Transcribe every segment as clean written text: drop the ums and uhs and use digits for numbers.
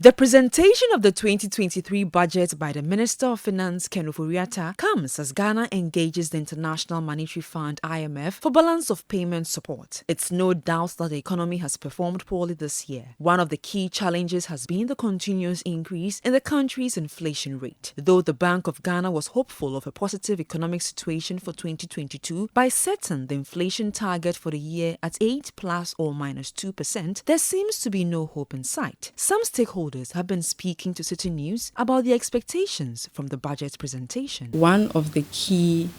The presentation of the 2023 budget by the Minister of Finance, Ofori-Atta, comes as Ghana engages the International Monetary Fund (IMF) for balance of payment support. It's no doubt that the economy has performed poorly this year. One of the key challenges has been the continuous increase in the country's inflation rate. Though the Bank of Ghana was hopeful of a positive economic situation for 2022 by setting the inflation target for the year at 8 plus or minus 2%, there seems to be no hope in sight. Some stakeholders have been speaking to Citi News about the expectations from the budget presentation. One of the key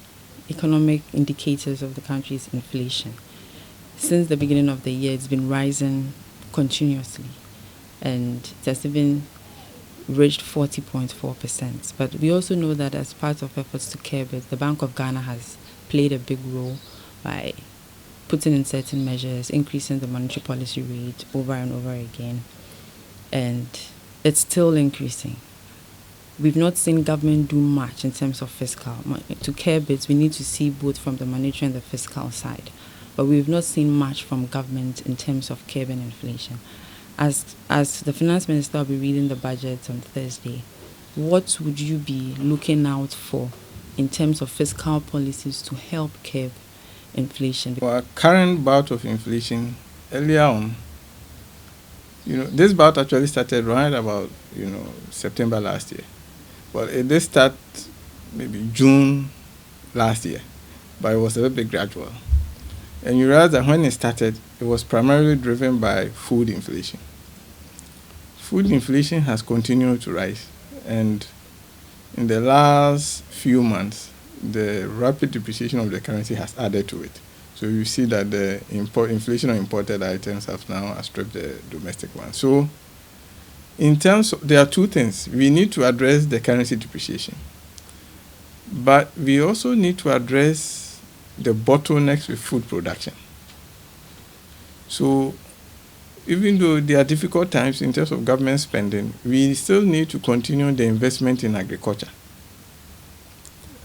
economic indicators of the country is inflation. Since the beginning of the year, it's been rising continuously, and it has even reached 40.4%. But we also know that as part of efforts to curb it, the Bank of Ghana has played a big role by putting in certain measures, increasing the monetary policy rate over and over again. And it's still increasing. We've not seen government do much in terms of fiscal. To curb it, we need to see both from the monetary and the fiscal side. But we've not seen much from government in terms of curbing inflation. As the finance minister will be reading the budget on Thursday, what would you be looking out for in terms of fiscal policies to help curb inflation? For our current bout of inflation, earlier on, this bout actually started right about, September last year. Well, it did start maybe June last year, but it was a little bit gradual. And you realize that when it started, it was primarily driven by food inflation. Food inflation has continued to rise, and in the last few months, the rapid depreciation of the currency has added to it. So you see that the inflation on imported items have now outstripped the domestic one. So in terms of, there are two things. We need to address the currency depreciation, but we also need to address the bottlenecks with food production. So even though there are difficult times in terms of government spending, we still need to continue the investment in agriculture.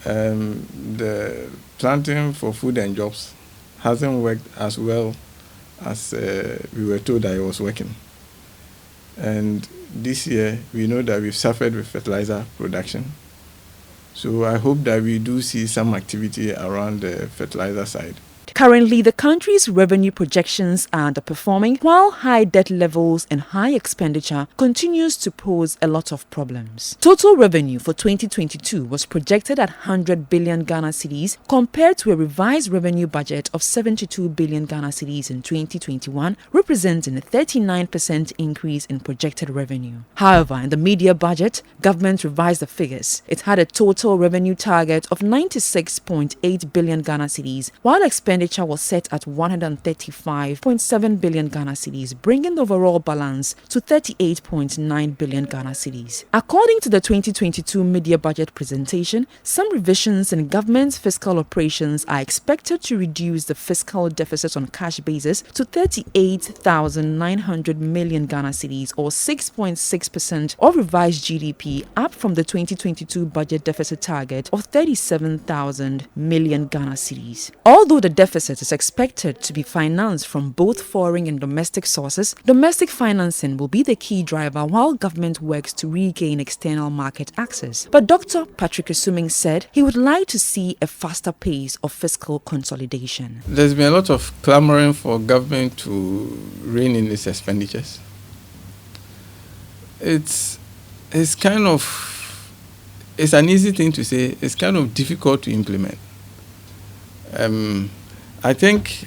The planting for food and jobs hasn't worked as well as we were told that it was working. And this year, we know that we've suffered with fertilizer production. So I hope that we do see some activity around the fertilizer side. Currently, the country's revenue projections are underperforming, while high debt levels and high expenditure continues to pose a lot of problems. Total revenue for 2022 was projected at 100 billion Ghana cedis compared to a revised revenue budget of 72 billion Ghana cedis in 2021, representing a 39% increase in projected revenue. However, in the media budget, government revised the figures. It had a total revenue target of 96.8 billion Ghana cedis, while expenditure was set at 135.7 billion Ghana cedis, bringing the overall balance to 38.9 billion Ghana cedis. According to the 2022 media budget presentation, some revisions in government's fiscal operations are expected to reduce the fiscal deficit on cash basis to 38,900 million Ghana cedis, or 6.6% of revised GDP, up from the 2022 budget deficit target of 37,000 million Ghana cedis. Although the deficit is expected to be financed from both foreign and domestic sources, domestic financing will be the key driver while government works to regain external market access. But Dr. Patrick Assuming said he would like to see a faster pace of fiscal consolidation. There's been a lot of clamoring for government to rein in its expenditures. It's an easy thing to say. It's kind of difficult to implement. I think,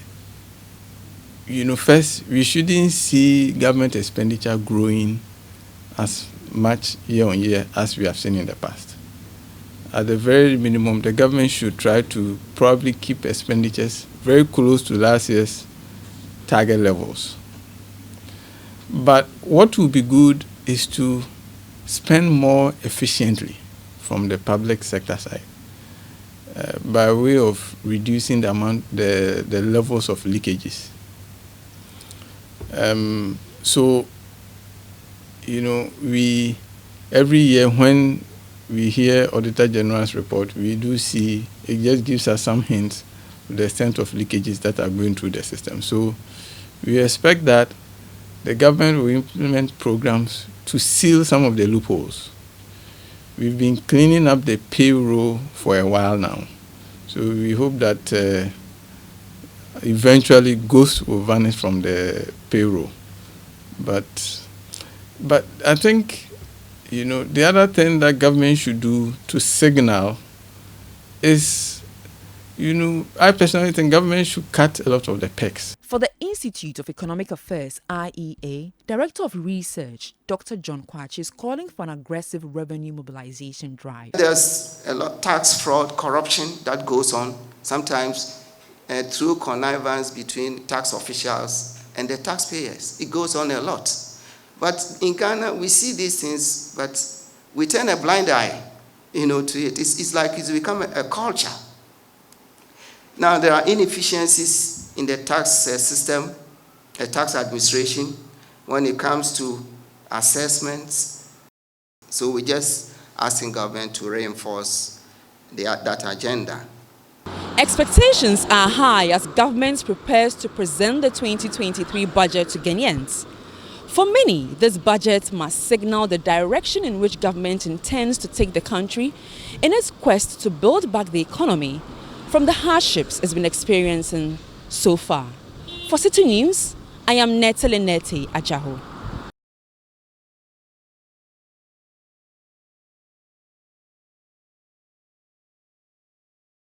first, we shouldn't see government expenditure growing as much year on year as we have seen in the past. At the very minimum, the government should try to probably keep expenditures very close to last year's target levels. But what would be good is to spend more efficiently from the public sector side, by way of reducing the levels of leakages. We every year when we hear Auditor General's report, we do see it just gives us some hints of the extent of leakages that are going through the system. So we expect that the government will implement programs to seal some of the loopholes. We've been cleaning up the payroll for a while now. So we hope that eventually ghosts will vanish from the payroll. But I think, the other thing that government should do to signal is, I personally think government should cut a lot of the pegs. For the Institute of Economic Affairs, IEA, Director of Research, Dr. John Kwachi, is calling for an aggressive revenue mobilization drive. There's a lot of tax fraud, corruption that goes on, sometimes through connivance between tax officials and the taxpayers. It goes on a lot. But in Ghana, we see these things, but we turn a blind eye, to it. It's like it's become a culture. Now, there are inefficiencies in the tax system, the tax administration, when it comes to assessments. So we're just asking government to reinforce that agenda. Expectations are high as government prepares to present the 2023 budget to Ghanaians. For many, this budget must signal the direction in which government intends to take the country in its quest to build back the economy from the hardships it's been experiencing so far. For Citi News, I am Nerteley Nettey Ajaho.